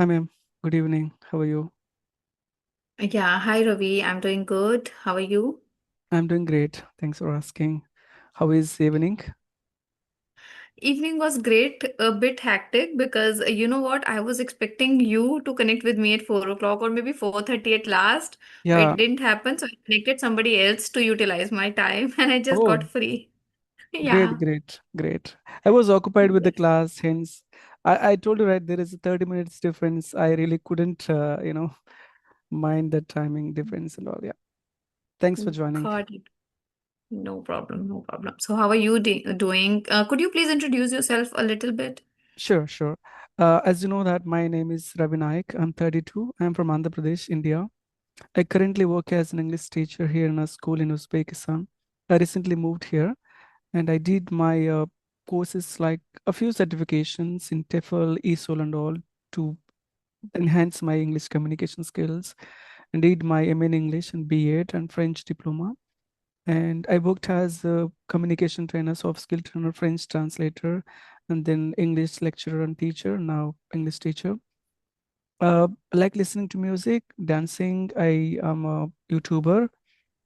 Hi, ma'am. Good evening. How are you? Yeah, hi Ravi. I'm doing good. How are you? I'm doing great. Thanks for asking. How is evening? Evening was great, a bit hectic because you know what? I was expecting you to connect with me at 4 o'clock or maybe 4:30 at last, but Yeah. it didn't happen. So I connected somebody else to utilize my time and I just got Oh, free. great, Yeah. great, great. I was occupied with the class, hence I told you, right, there is a 30 minutes difference. I really couldn't, mind the timing difference and all. Yeah. Thanks for joining. Got it. No problem, no problem. So how are you doing? Could you please introduce yourself a little bit? Sure, sure. As you know that my name is Ravi Naik. I'm 32. I'm from Andhra Pradesh, India. I currently work as an English teacher here in a school in Uzbekistan. I recently moved here and I did my courses like a few certifications in TEFL, ESOL, and all to enhance my English communication skills. And did my MA in English and B.Ed and French diploma. And I worked as a communication trainer, soft skill trainer, French translator, and then English lecturer and teacher. Now English teacher. I like listening to music, dancing. I am a YouTuber.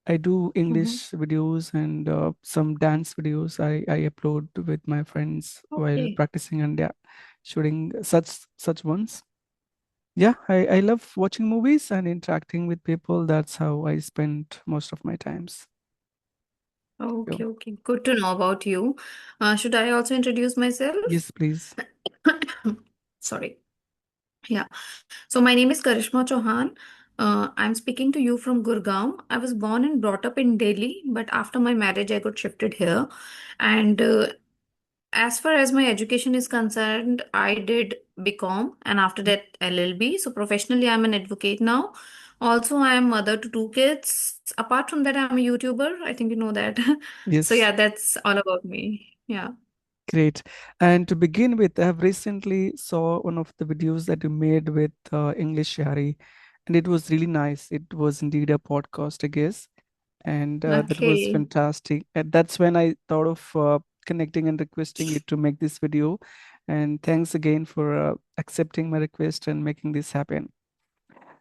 I do Mhm. English videos and some dance videos I upload with my friends while Okay. practicing and yeah, shooting such ones. Yeah, I love watching movies and interacting with people. That's how I spend most of my times. Yeah. Okay, okay. Good to know about you. Should I also introduce myself? Yes, please. Sorry. Yeah. So my name is Karishma Chauhan. I'm speaking to you from Gurgaon. I was born and brought up in Delhi, but after my marriage, I got shifted here. And as far as my education is concerned, I did BCom and after that LLB. So professionally, I'm an advocate now. Also, I am mother to two kids. Apart from that, I'm a YouTuber. I think you know that. So Yes. yeah, that's all about me. Yeah. Great. And to begin with, I have recently saw one of the videos that you made with English Shari, and it was really nice. It was indeed a podcast, I guess, and that was Okay. fantastic. And that's when I thought of connecting and requesting you to make this video. And thanks again for accepting my request and making this happen.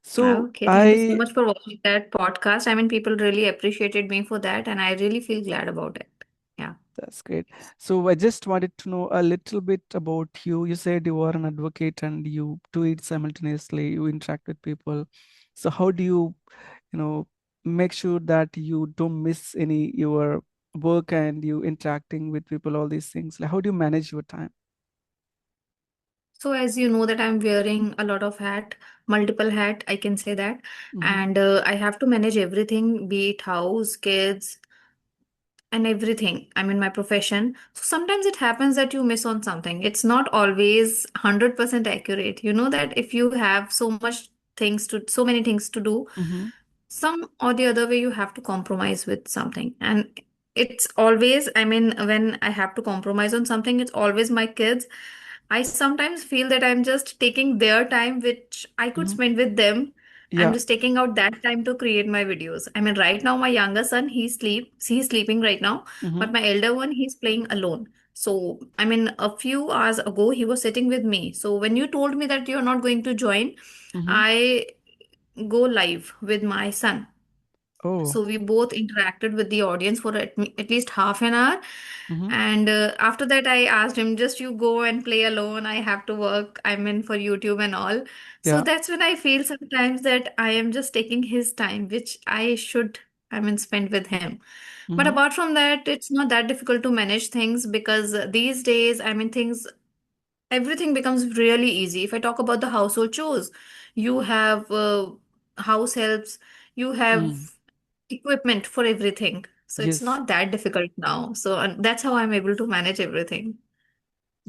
So Okay, thank you so I much for watching that podcast. I mean, people really appreciated me for that, and I really feel glad about it. Yeah. That's great. So I just wanted to know a little bit about you. You said you are an advocate and you do it simultaneously. You interact with people. So how do you make sure that you don't miss any your work and you interacting with people, all these things? Like how do you manage your time? So as you know that I'm wearing a lot of hat, multiple hat, I can say that, Mm-hmm. and I have to manage everything, be it house, kids, and everything. I'm in my profession. So sometimes it happens that you miss on something. It's not always 100% accurate. You know that if you have so many things to do, Mm-hmm. some or the other way you have to compromise with something. And it's always, I mean, when I have to compromise on something, it's always my kids. I sometimes feel that I'm just taking their time, which I could Mm-hmm. spend with them. I'm Yeah. just taking out that time to create my videos. I mean, right now, my younger son, he's sleeping right now, Mm-hmm. but my elder one, he's playing alone. So, I mean, a few hours ago, he was sitting with me. So, when you told me that you're not going to join, Mm-hmm. I go live with my son. Oh. So we both interacted with the audience for at least half an hour. Mm-hmm. And after that, I asked him, just you go and play alone. I have to work. I'm in for YouTube and all. So Yeah. that's when I feel sometimes that I am just taking his time, which I should, I mean, spend with him. But Mm-hmm. apart from that, it's not that difficult to manage things because these days, I mean, everything becomes really easy. If I talk about the household chores, you have house helps, you Mm. have equipment for everything. So it's Yes. not that difficult now. So and that's how I'm able to manage everything.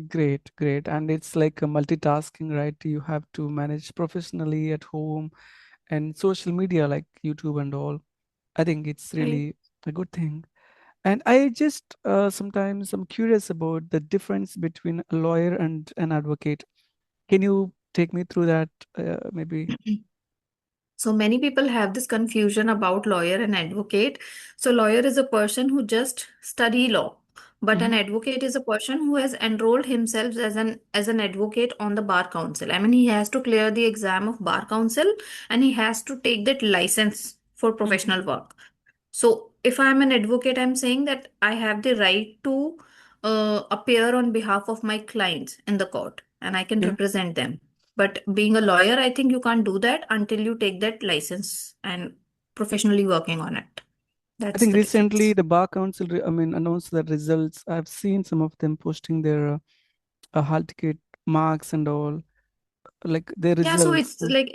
Great, great. And it's like a multitasking, right? You have to manage professionally at home and social media like YouTube and all. I think it's Right. really a good thing. And I just sometimes I'm curious about the difference between a lawyer and an advocate. Can you take me through that, maybe? So many people have this confusion about lawyer and advocate. So lawyer is a person who just study law, But Mm-hmm. an advocate is a person who has enrolled himself as an advocate on the bar council. I mean, he has to clear the exam of bar council and he has to take that license for Mm-hmm. professional work. So, if I'm an advocate, I'm saying that I have the right to appear on behalf of my clients in the court and I can Okay. represent them. But being a lawyer, I think you can't do that until you take that license and professionally working on it. I That's think the recently difference. the bar council, announced the results. I've seen some of them posting their hall ticket marks and all, like their Yeah, so results. it's like,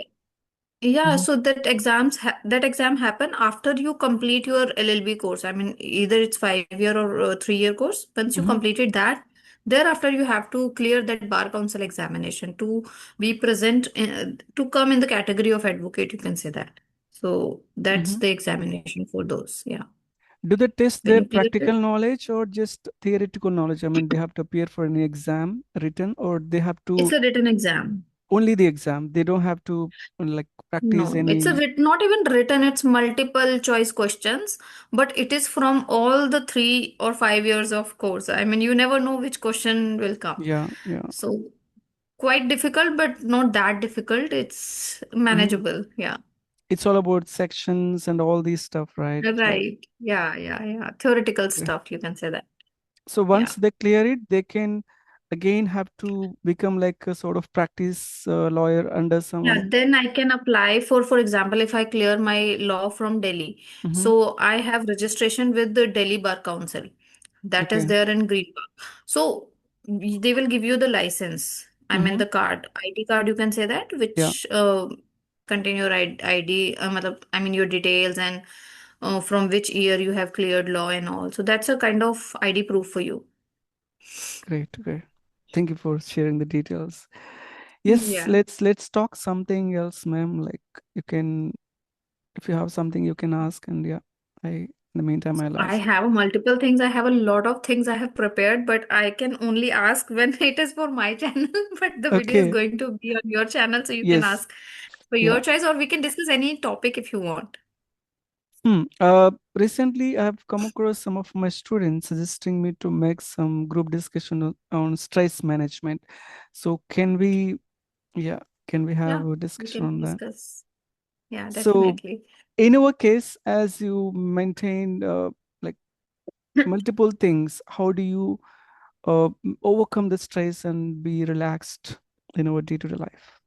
yeah, Mm-hmm. so that exam happen after you complete your LLB course. I mean, either it's 5 year or 3 year course. Once you Mm-hmm. completed that, thereafter you have to clear that bar council examination to be present to come in the category of advocate. You can say that. So that's Mm-hmm. the examination for those. Yeah, Do they test when their you clear practical it, knowledge or just theoretical knowledge? I mean, they have to appear for any exam written, or they have it's to a written exam. only the exam. They don't have to like practice No, it's a any. not even written, it's multiple choice questions, but it is from all the 3 or 5 years of course. I mean, you never know which question will come. Yeah, yeah. So quite difficult, but not that difficult. It's Hmm. manageable. Yeah. It's all about sections and all these stuff, right? Like, Right. Yeah, yeah, yeah. Theoretical okay. stuff, you can say that. So Yeah. once they clear it, they can again have to become like a sort of practice lawyer under Yeah, someone. then I can apply for example, if I clear my law from Delhi. Mm-hmm. So I have registration with the Delhi Bar Council. That is Okay. there in Greenpark. So they will give you the license. I mean Mm-hmm. the card, ID card, you can say that, Yeah. which contain your ID, I mean your details and from which year you have cleared law and all. So that's a kind of ID proof for you. Great. Great. Thank you for sharing the details. Yes, Yeah. let's talk something else, ma'am. Like you can, if you have something, you can ask, and yeah, in the meantime, I'll I ask. have multiple things. I have a lot of things I have prepared, but I can only ask when it is for my channel. But the video is Okay. going to be on your channel, so you can Yes. ask for Yeah. your choice, or we can discuss any topic if you want. Recently, I've come across some of my students suggesting me to make some group discussion on stress management. So yeah, can we have Yeah, a we discussion can on that? discuss. Yeah, So, definitely. in our case, as you maintained like multiple things, how do you overcome the stress and be relaxed in our day-to-day life?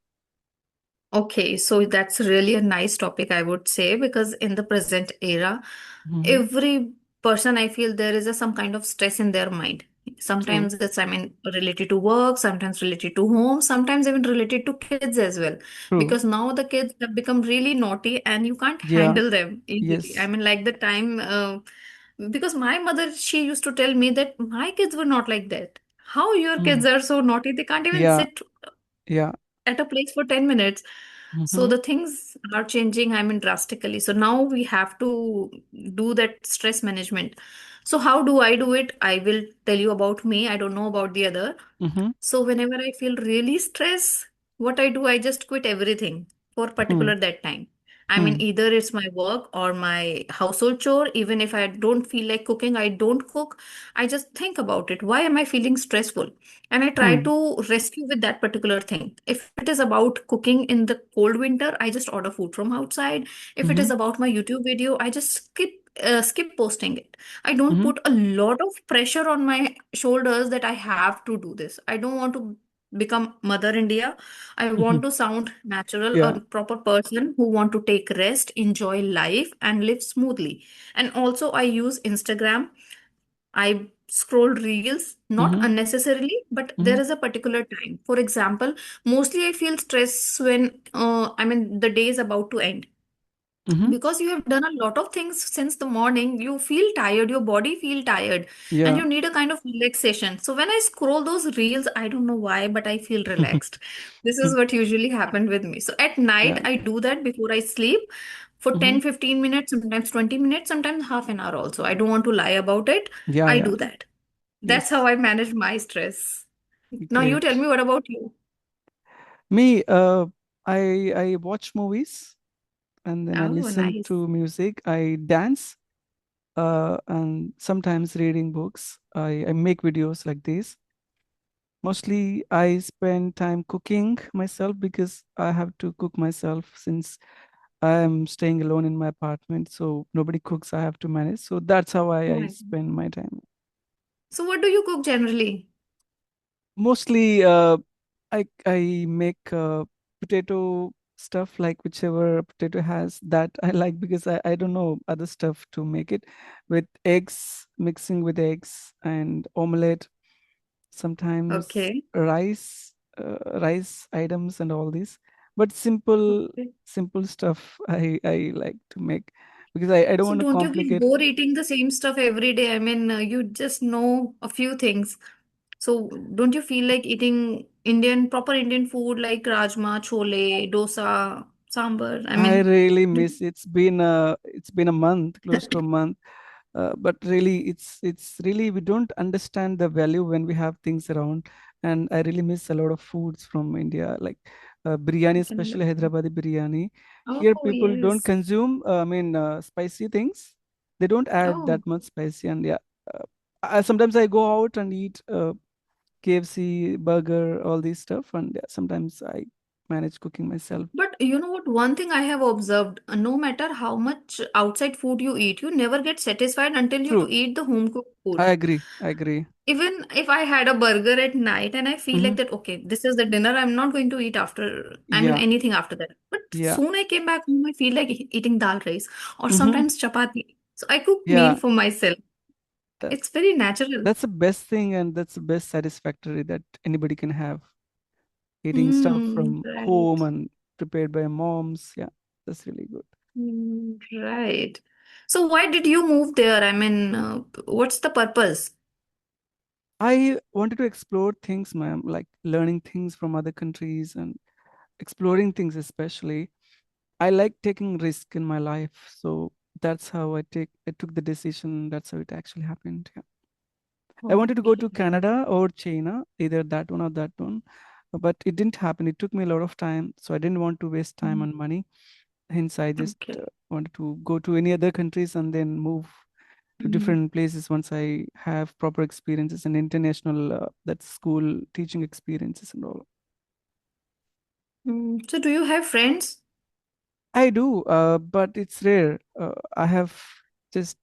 Okay, so that's really a nice topic, I would say, because in the present era, Hmm. every person, I feel there is some kind of stress in their mind. True, Sometimes it's, I mean, related to work, sometimes related to home, sometimes even related to kids as well. true. Because now the kids have become really naughty and you can't Yeah, handle them easily. I yes. mean, like the time, because my mother, she used to tell me that my kids were not like that. How your kids Mm. are so naughty? They can't even Yeah, sit yeah. at a place for 10 minutes. So Hmm. the things are changing, I mean, drastically. So now we have to do that stress management. So how do I do it? I will tell you about me. I don't know about the other. Hmm. So whenever I feel really stressed, what I do, I just quit everything for Hmm. particular that time. I mean, Hmm. either it's my work or my household chore. Even if I don't feel like cooking, I don't cook. I just think about it. Why am I feeling stressful? And I try Hmm. to rescue with that particular thing. If it is about cooking in the cold winter, I just order food from outside. If it Hmm. is about my YouTube video, I just skip posting it. I don't Hmm. put a lot of pressure on my shoulders that I have to do this. I don't want to become Mother India. I Hmm. want to sound natural, Yeah. a proper person who want to take rest, enjoy life, and live smoothly. And also, I use Instagram. I scroll reels, not Hmm. unnecessarily, but Hmm. there is a particular time. For example, mostly I feel stress when I mean the day is about to end Hmm. because you have done a lot of things since the morning. You feel tired, your body feel tired, and Yeah. you need a kind of relaxation. So when I scroll those reels, I don't know why, but I feel relaxed. This is what usually happened with me. So at night Yeah. I do that before I sleep for Hmm. 10-15 minutes, sometimes 20 minutes, sometimes half an hour also. I don't want to lie about it. Yeah. I Yeah. do that. That's how Yes. I manage my stress. Now you tell Great. me, what about you? Me, I watch movies and then I Oh, listen nice. to music. I dance. and sometimes reading books. I make videos like this. Mostly, I spend time cooking myself because I have to cook myself since I am staying alone in my apartment. So nobody cooks, I have to manage. So that's how Oh I my spend God. my time. So what do you cook generally? Mostly, I make potato stuff like whichever potato has that I like because I don't know other stuff to make it with eggs, mixing with eggs and omelette, sometimes Okay. rice items and all this. But simple, Okay. simple stuff I like to make because I don't So want to don't you get complicate. bored eating the same stuff every day? I mean, you just know a few things. So don't you feel like eating proper Indian food like rajma, chole, dosa, sambar? I I mean, really do- miss. It's been a month, close to a month. But really, it's really we don't understand the value when we have things around, and I really miss a lot of foods from India, like biryani, I can especially understand. Hyderabadi biryani. Here, Oh, people don't yes. consume. I mean, spicy things. They don't add Oh, that much spicy, and yeah, sometimes I go out and eat KFC, burger, all these stuff, and yeah, sometimes I manage cooking myself. but you know what? One thing I have observed, no matter how much outside food you eat, you never get satisfied until you True, eat the home cooked I food. agree. I agree. Even if I had a burger at night and I feel Hmm. like that, okay, this is the dinner, I'm not going to eat after, I mean, Yeah, anything after that. But yeah. soon I came back home, I feel like eating dal rice or Hmm. sometimes chapati. So I cook meal Yeah. for myself. That, It's very natural. that's the best thing, and that's the best satisfactory that anybody can have. Eating stuff Hmm, from home right. and prepared by moms. Yeah, that's really good. Hmm, right. So why did you move there? I mean, what's the purpose? I wanted to explore things, ma'am, like learning things from other countries and exploring things, especially. I like taking risk in my life, so that's how I took the decision. That's how it actually happened. Yeah. I wanted to go to Okay. Canada or China, either that one or that one, but it didn't happen. It took me a lot of time, so I didn't want to waste time Hmm, and money. Hence, I just okay. wanted to go to any other countries and then move to Hmm. different places once I have proper experiences and international that school teaching experiences and all. Hmm. So do you have friends? I do, but it's rare. I have just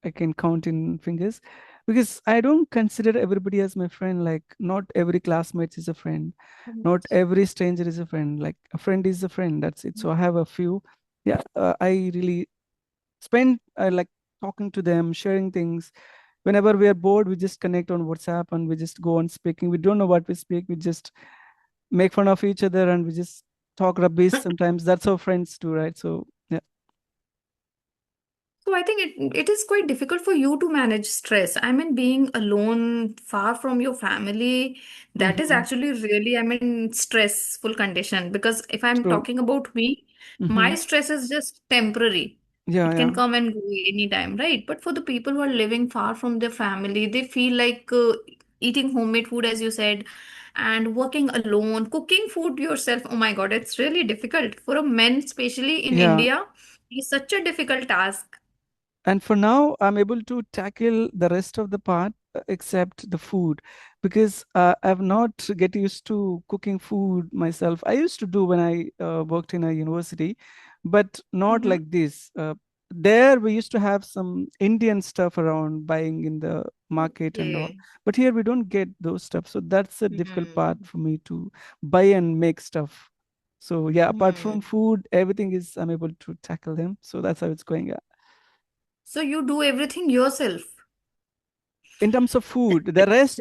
I can count in fingers because I don't consider everybody as my friend. Like not every classmate is a friend, not every stranger is a friend. Like a friend is a friend. That's it. So I have a few. Yeah, I really spend like talking to them, sharing things. Whenever we are bored, we just connect on WhatsApp and we just go on speaking. We don't know what we speak. We just make fun of each other and we just talk rubbish sometimes. That's how friends do, right? So yeah. So I think it is quite difficult for you to manage stress. I mean, being alone, far from your family, that is Hmm. actually really, I mean, stressful condition. Because if I'm True. talking about me, Hmm. my stress is just temporary. Yeah, It can yeah, come and go anytime, right? But for the people who are living far from their family, they feel like eating homemade food, as you said, and working alone, cooking food yourself. Oh my God, it's really difficult for a man, especially in yeah. India. It's such a difficult task. And for now, I'm able to tackle the rest of the part except the food because I've not get used to cooking food myself. I used to do when I worked in a university, but not Mhm. like this. There we used to have some Indian stuff around buying in the market and all, Okay. but here we don't get those stuff. So that's a difficult part Hmm. for me to buy and make stuff. So yeah, apart from Hmm. food, everything is I'm able to tackle them. So that's how it's going. So you do everything yourself. In terms of food, the rest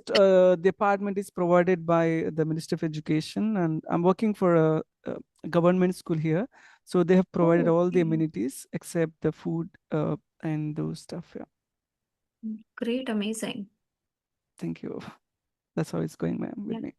department is provided by the Ministry of Education, and I'm working for a government school here, so they have provided Oh, all the okay. amenities except the food and those stuff. Yeah, Great, amazing. thank you. That's how it's going, ma'am, with Yeah. me.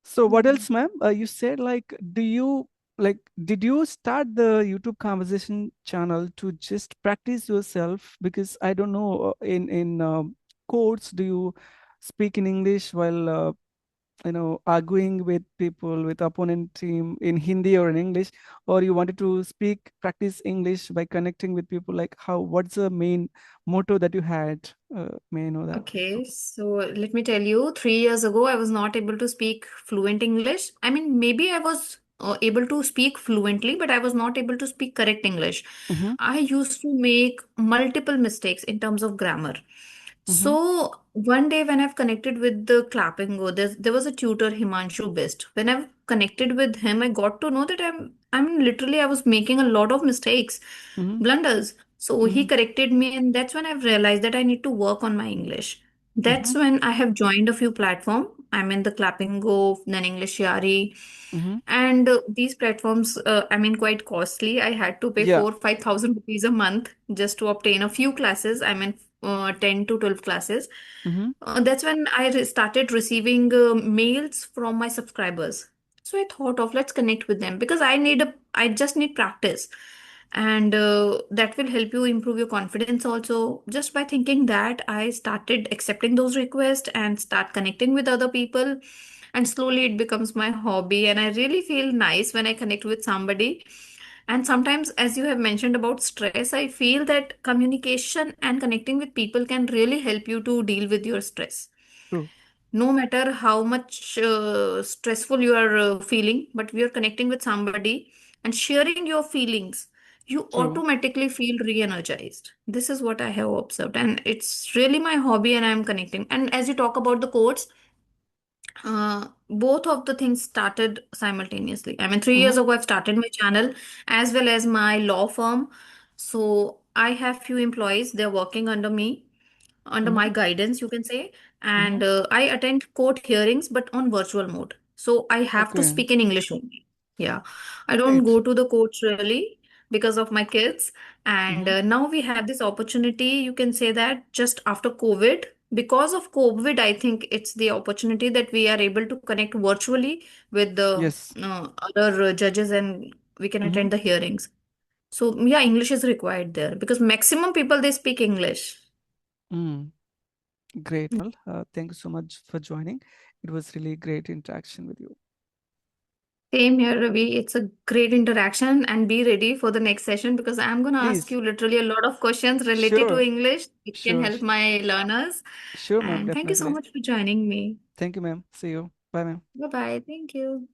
So what Hmm. else, ma'am? You said like, did you start the YouTube conversation channel to just practice yourself? Because I don't know, in courts, do you speak in English while arguing with people with opponent team in Hindi or in English, or you wanted to speak practice English by connecting with people, like how what's the main motto that you had? May I know that? Okay, so let me tell you, 3 years ago, I was not able to speak fluent English. I mean, maybe I was able to speak fluently, but I was not able to speak correct English. Mm-hmm. I used to make multiple mistakes in terms of grammar. Mm-hmm. So one day when I've connected with the clapping go, there was a tutor, Himanshu Best. When I've connected with him, I got to know that I'm literally I was making a lot of mistakes, Mm-hmm. blunders. So he Mm-hmm. corrected me, and that's when I've realized that I need to work on my English. Mm-hmm. That's when I have joined a few platforms. I'm in the Clapping Go, then English Yari, Mm-hmm. and these platforms, I mean, quite costly. I had to pay Yeah. 4-5,000 rupees a month just to obtain a few classes. I mean, 10 to 12 classes. Mm-hmm. That's when I started receiving mails from my subscribers. So I thought of let's connect with them because I just need practice, and that will help you improve your confidence also. Just by thinking that, I started accepting those requests and start connecting with other people, and slowly it becomes my hobby. And I really feel nice when I connect with somebody. And sometimes, as you have mentioned about stress, I feel that communication and connecting with people can really help you to deal with your stress. True. No matter how much stressful you are feeling, but we are connecting with somebody and sharing your feelings, you True. automatically feel re-energized. This is what I have observed, and it's really my hobby, and I'm connecting. And as you talk about the quotes, both of the things started simultaneously. I mean, 3 years Mm-hmm. ago, I've started my channel as well as my law firm. So I have few employees, they're working under me, under Mm-hmm. my guidance, you can say. Mm-hmm. And I attend court hearings, but on virtual mode. So I have to Okay. speak in English only. Yeah. I don't Great. go to the courts really because of my kids. And Mm-hmm. now we have this opportunity, you can say that just after COVID. Because of COVID, I think it's the opportunity that we are able to connect virtually with the Yes. other judges, and we can Mm-hmm. attend the hearings. So yeah, English is required there because maximum people they speak English. Mm. Great. Well, thank you so much for joining. It was really great interaction with you. Same here, Ravi. It's a great interaction, and be ready for the next session because I'm going to ask Please. you literally a lot of questions related to Sure. English, which can Sure. help my learners. Sure, ma'am. And thank you so Definitely. much for joining me. Thank you, ma'am. See you. Bye, ma'am. Bye bye. Thank you.